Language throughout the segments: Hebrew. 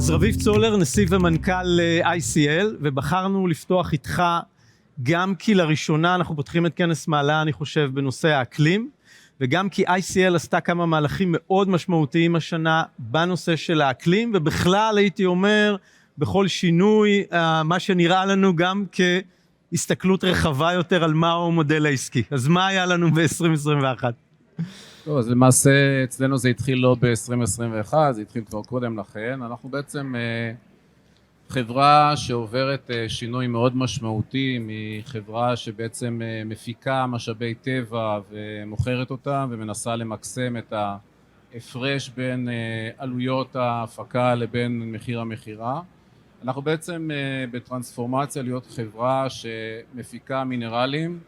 אז רביב צולר, נשיא ומנכ"ל ICL, ובחרנו לפתוח איתך גם כי לראשונה אנחנו פותחים את כנס מעלה, אני חושב, בנושא האקלים, וגם כי ICL עשתה כמה מהלכים מאוד משמעותיים השנה בנושא של האקלים, ובכלל הייתי אומר, בכל שינוי, מה שנראה לנו גם כהסתכלות רחבה יותר על מהו המודל העסקי. אז מה היה לנו ב-2021? טוב, אז למעשה אצלנו זה התחיל לא ב-2021, זה התחיל כבר קודם לכן. אנחנו בעצם חברה שעוברת שינוי מאוד משמעותי מחברה שבעצם מפיקה משאבי טבע ומוכרת אותם ומנסה למקסם את ההפרש בין עלויות ההפקה לבין מחיר המכירה. אנחנו בעצם בטרנספורמציה להיות חברה שמפיקה מינרלים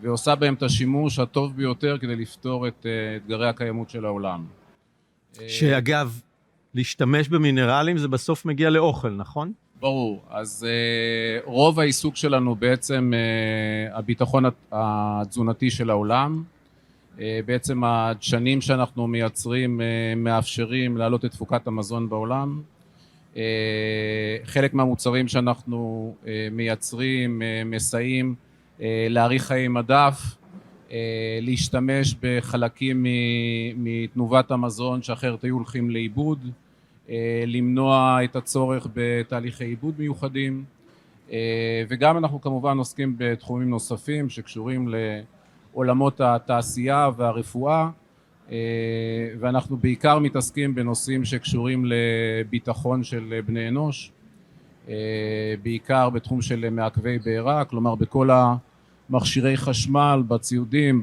ועושה בהם את השימוש הטוב ביותר כדי לפתור את אתגרי הקיימות של העולם. שאגב, להשתמש במינרלים זה בסוף מגיע לאוכל, נכון? ברור. אז רוב העיסוק שלנו בעצם הביטחון התזונתי של העולם. בעצם הדשנים שאנחנו מייצרים מאפשרים להעלות את תפוקת המזון בעולם. חלק מהמוצרים שאנחנו מייצרים מסייעים להאריך חיי מדף, להשתמש בחלקים מתנובת המזון שאחרת היו הולכים לאיבוד, למנוע את הצורך בתהליכי עיבוד מיוחדים, וגם אנחנו כמובן עוסקים בתחומים נוספים שקשורים לעולמות התעשייה והרפואה, ואנחנו בעיקר מתעסקים בנושאים שקשורים לביטחון של בני אנוש, בעיקר בתחום של מעכבי בעירה, כלומר בכל המכשירי חשמל, בציודים,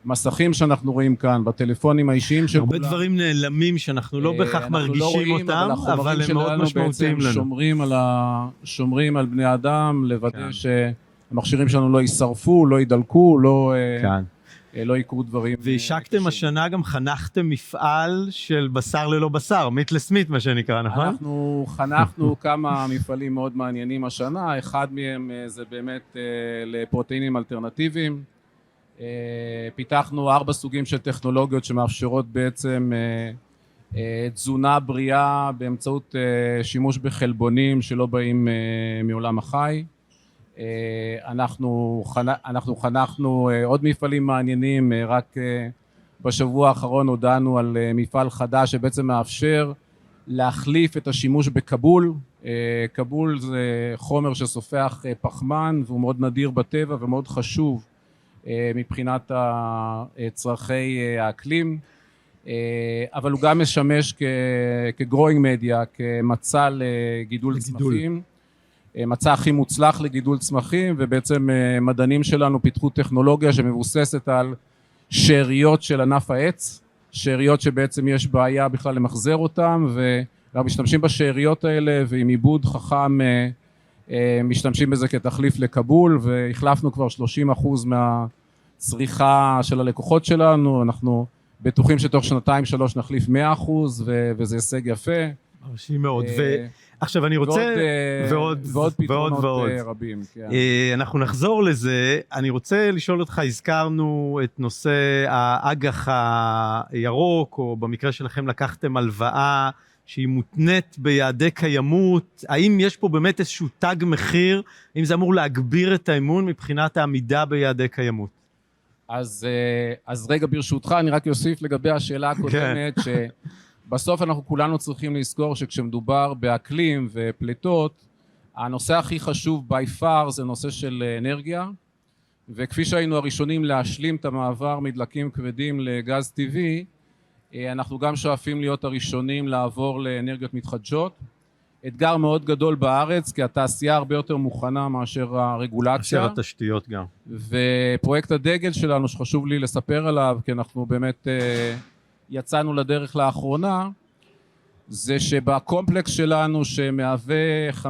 במסכים שאנחנו רואים כאן, בטלפונים האישיים של הרבה דברים נעלמים שאנחנו לא בהכרח מרגישים אותם, אבל הם מאוד משמעותיים לנו. שומרים על בני אדם, לוודא שהמכשירים שלנו לא יישרפו, לא ידלקו, לא יקרו דברים. והשקתם השנה גם חנכתם מפעל של בשר ללא בשר, מיטלס מיט מה שנקרא, נכון? אנחנו חנכנו כמה מפעלים מאוד מעניינים השנה, אחד מהם זה באמת לפרוטאינים אלטרנטיביים. פיתחנו 4 סוגים של טכנולוגיות שמאפשרות בעצם תזונה בריאה באמצעות שימוש בחלבונים שלא באים מעולם החי. אנחנו חנכנו עוד מפעלים מעניינים, רק בשבוע האחרון הודענו על מפעל חדש שבעצם מאפשר להחליף את השימוש בקבול. קבול זה חומר שסופח פחמן והוא מאוד נדיר בטבע ומאוד חשוב מבחינת צרכי האקלים, אבל הוא גם משמש כגרוינג מדיה, כמצע לגידול צמחים. מצע הכי מוצלח לגידול צמחים, ובעצם מדענים שלנו פיתחו טכנולוגיה שמבוססת על שאריות של ענף העץ, שאריות שבעצם יש בעיה בכלל למחזר אותם, ואנחנו משתמשים בשאריות האלה, ועם עיבוד חכם משתמשים בזה כתחליף לקבול, והחלפנו כבר 30% מהצריכה של הלקוחות שלנו, אנחנו בטוחים שתוך 2-3 נחליף 100%, וזה הישג יפה. מרשים מאוד, עכשיו אני רוצה ועוד פתרונות רבים. אנחנו נחזור לזה. אני רוצה לשאול אותך, הזכרנו את נושא האג"ח הירוק, או במקרה שלכם לקחתם הלוואה שהיא מותנית ביעדי קיימות. האם יש פה באמת איזשהו תג מחיר? האם זה אמור להגביר את האמון מבחינת העמידה ביעדי קיימות? אז רגע ברשותך, אני רק אוסיף לגבי השאלה הקודמת, בסוף אנחנו כולנו צריכים לזכור שכשמדובר באקלים ופליטות, הנושא הכי חשוב by far זה נושא של אנרגיה, וכפי שהיינו הראשונים להשלים את המעבר מדלקים כבדים לגז טבעי, אנחנו גם שואפים להיות הראשונים לעבור לאנרגיות מתחדשות. אתגר מאוד גדול בארץ, כי התעשייה הרבה יותר מוכנה מאשר הרגולציה. מאשר התשתיות גם. ופרויקט הדגל שלנו שחשוב לי לספר עליו, כי אנחנו באמת יצאנו לדרך לאחרונה, זה שבקומפלקס שלנו שמהווה 50%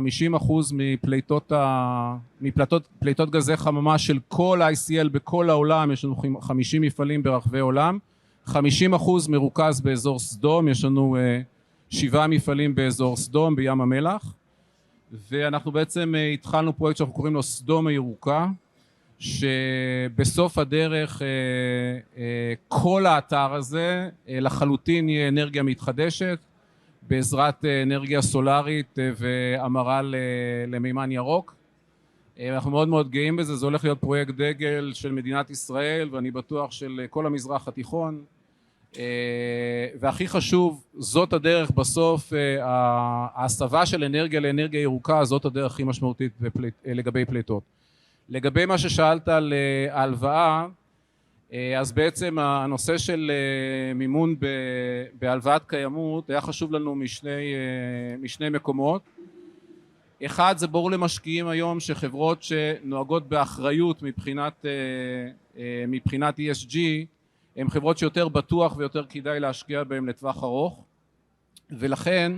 מפליטות גזי חממה של כל ICL בכל העולם, יש לנו 50 מפעלים ברחבי עולם, 50% מרוכז באזור סדום, יש לנו 7 מפעלים באזור סדום בים המלח, ואנחנו בעצם התחלנו פרויקט שאנחנו קוראים לו סדום הירוקה, שבסוף הדרך כל האתר הזה לחלוטין יהיה אנרגיה מתחדשת, בעזרת אנרגיה סולארית והמרה למימן ירוק. אנחנו מאוד מאוד גאים בזה, זה הולך להיות פרויקט דגל של מדינת ישראל, ואני בטוח של כל המזרח התיכון. והכי חשוב, זאת הדרך בסוף, ההסבה של אנרגיה לאנרגיה ירוקה, זאת הדרך הכי משמעותית לגבי פליטות. לגבי מה ששאלת על ההלוואה, אז בעצם הנושא של מימון בהלוואת קיימות היה חשוב לנו משני מקומות. אחד, זה ברור למשקיעים היום שחברות שנוהגות באחריות מבחינת ESG, הן חברות שיותר בטוח ויותר כדאי להשקיע בהן לטווח ארוך, ולכן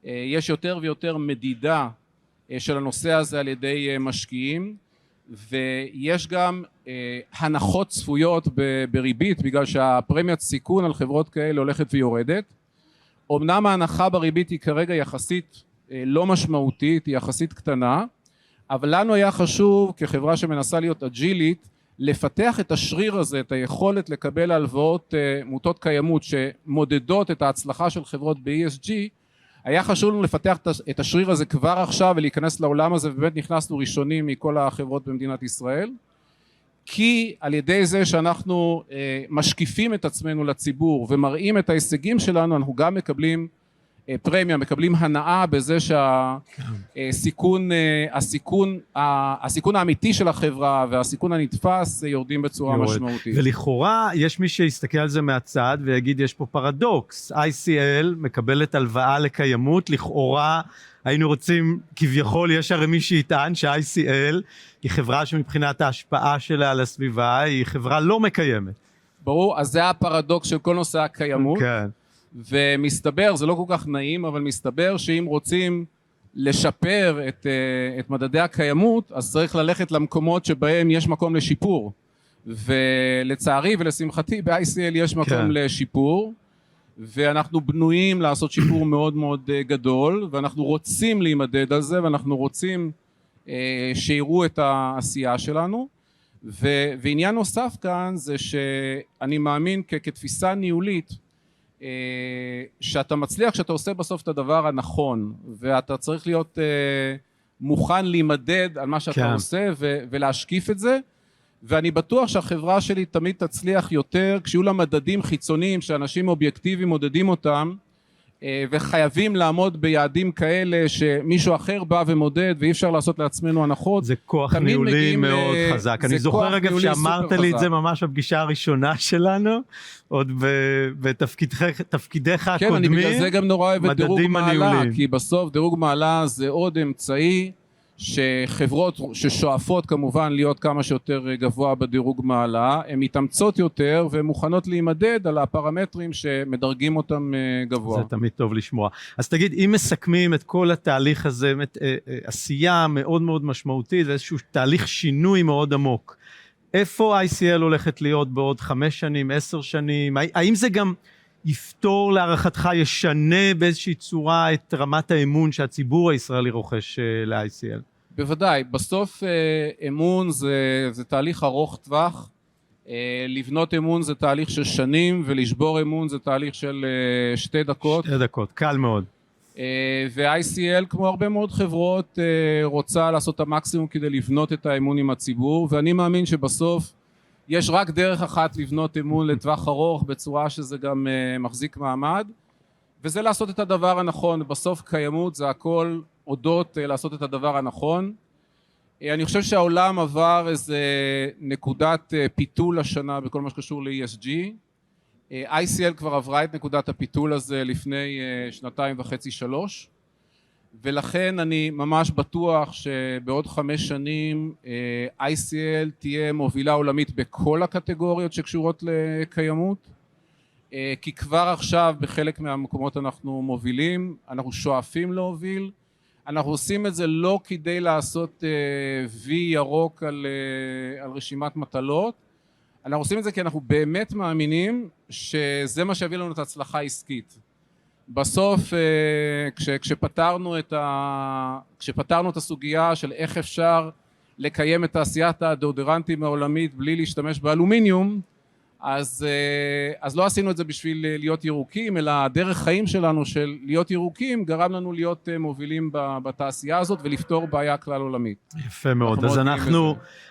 יש יותר ויותר מדידה של הנושא הזה על ידי משקיעים, ויש גם הנחות צפויות בריבית, בגלל שהפרמיית סיכון על חברות כאלה הולכת ויורדת. אמנם ההנחה בריבית היא כרגע יחסית לא משמעותית, היא יחסית קטנה, אבל לנו היה חשוב כחברה שמנסה להיות אג'ילית, לפתח את השריר הזה, את היכולת לקבל הלוואות מוטות קיימות שמודדות את ההצלחה של חברות ב-ESG, היה חשוב לנו לפתח את השריר הזה כבר עכשיו ולהיכנס לעולם הזה, ובאמת נכנסנו ראשונים מכל החברות במדינת ישראל, כי על ידי זה שאנחנו משקיפים את עצמנו לציבור ומראים את ההישגים שלנו, אנחנו גם מקבלים פרמיה, מקבלים הנאה בזה שהסיכון האמיתי של החברה והסיכון הנתפס יורדים בצורה משמעותית. ולכאורה יש מי שיסתכל על זה מהצד ויגיד יש פה פרדוקס, ICL מקבלת הלוואה לקיימות, לכאורה היינו רוצים, כביכול יש הרי מי שיטען ש-ICL היא חברה שמבחינת ההשפעה שלה על הסביבה היא חברה לא מקיימת. ברור, אז זה הפרדוקס של כל נושא הקיימות. כן. ומסתבר, זה לא כל כך נעים, אבל מסתבר שאם רוצים לשפר את מדדי הקיימות, אז צריך ללכת למקומות שבהם יש מקום לשיפור. ולצערי ולשמחתי ב-ICL יש מקום לשיפור, ואנחנו בנויים לעשות שיפור מאוד מאוד גדול, ואנחנו רוצים להימדד על זה, ואנחנו רוצים שיראו את העשייה שלנו. ועניין נוסף כאן זה שאני מאמין כתפיסה ניהולית, שאתה מצליח, שאתה עושה בסוף את הדבר הנכון, ואתה צריך להיות מוכן להימדד על מה שאתה עושה ולהשקיף את זה, ואני בטוח שהחברה שלי תמיד תצליח יותר כשיהיו לה מדדים חיצוניים שאנשים אובייקטיביים מודדים אותם, וחייבים לעמוד ביעדים כאלה שמישהו אחר בא ומודד ואי אפשר לעשות לעצמנו הנחות. זה כוח ניהולי מאוד חזק. אני זוכר אגב שאמרת לי את זה ממש בפגישה הראשונה שלנו, עוד בתפקידיך הקודמים. כן, אני בגלל זה גם נורא אוהב את דירוג מעלה, כי בסוף דירוג מעלה זה עוד אמצעי שחברות ששואפות כמובן להיות כמה שיותר גבוה בדירוג מעלה, הן מתאמצות יותר והן מוכנות להימדד על הפרמטרים שמדרגים אותם גבוה. זה תמיד טוב לשמוע. אז תגיד, אם מסכמים את כל התהליך הזה, עשייה מאוד מאוד משמעותית, ואיזשהו תהליך שינוי מאוד עמוק, איפה ICL הולכת להיות בעוד 5 שנים, 10 שנים? האם זה גם יפתור להערכתך, ישנה באיזושהי צורה את רמת האמון שהציבור הישראלי רוכש ל-ICL? בוודאי, בסוף אמון זה תהליך ארוך טווח, לבנות אמון זה תהליך של שנים, ולשבור אמון זה תהליך של 2 דקות. 2 דקות, קל מאוד. ו-ICL כמו הרבה מאוד חברות רוצה לעשות את המקסימום כדי לבנות את האמון עם הציבור, ואני מאמין שבסוף יש רק דרך אחת לבנות אמון לטווח ארוך בצורה שזה גם מחזיק מעמד, וזה לעשות את הדבר הנכון. בסוף קיימות זה הכל אודות לעשות את הדבר הנכון. אני חושב שהעולם עבר איזה נקודת פיתול השנה בכל מה שקשור ל-ESG. ICL כבר עברה את נקודת הפיתול הזה לפני 2.5-3, ולכן אני ממש בטוח שבעוד 5 שנים ICL תהיה מובילה עולמית בכל הקטגוריות שקשורות לקיימות, כי כבר עכשיו בחלק מהמקומות אנחנו מובילים, אנחנו שואפים להוביל, אנחנו עושים את זה לא כדי לעשות וי ירוק על רשימת מטלות, אנחנו עושים את זה כי אנחנו באמת מאמינים שזה מה שיביא לנו את ההצלחה העסקית. בסוף כשפתרנו את הסוגיה של איך אפשר לקיים את תעשיית הדאודורנטים העולמית בלי להשתמש באלומיניום, אז לא עשינו את זה בשביל להיות ירוקים, אלא הדרך חיים שלנו של להיות ירוקים גרם לנו להיות מובילים בתעשייה הזאת ולפתור בעיה כלל עולמית. יפה מאוד.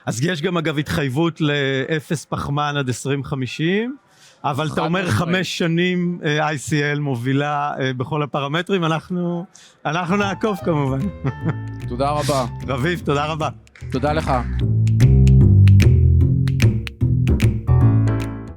אז יש גם אגב התחייבות לאפס פחמן עד 2050, אבל אתה אומר 5 שנים ICL מובילה בכל הפרמטרים, אנחנו נעקוב כמובן. תודה רבה. רביב, תודה רבה. תודה לך.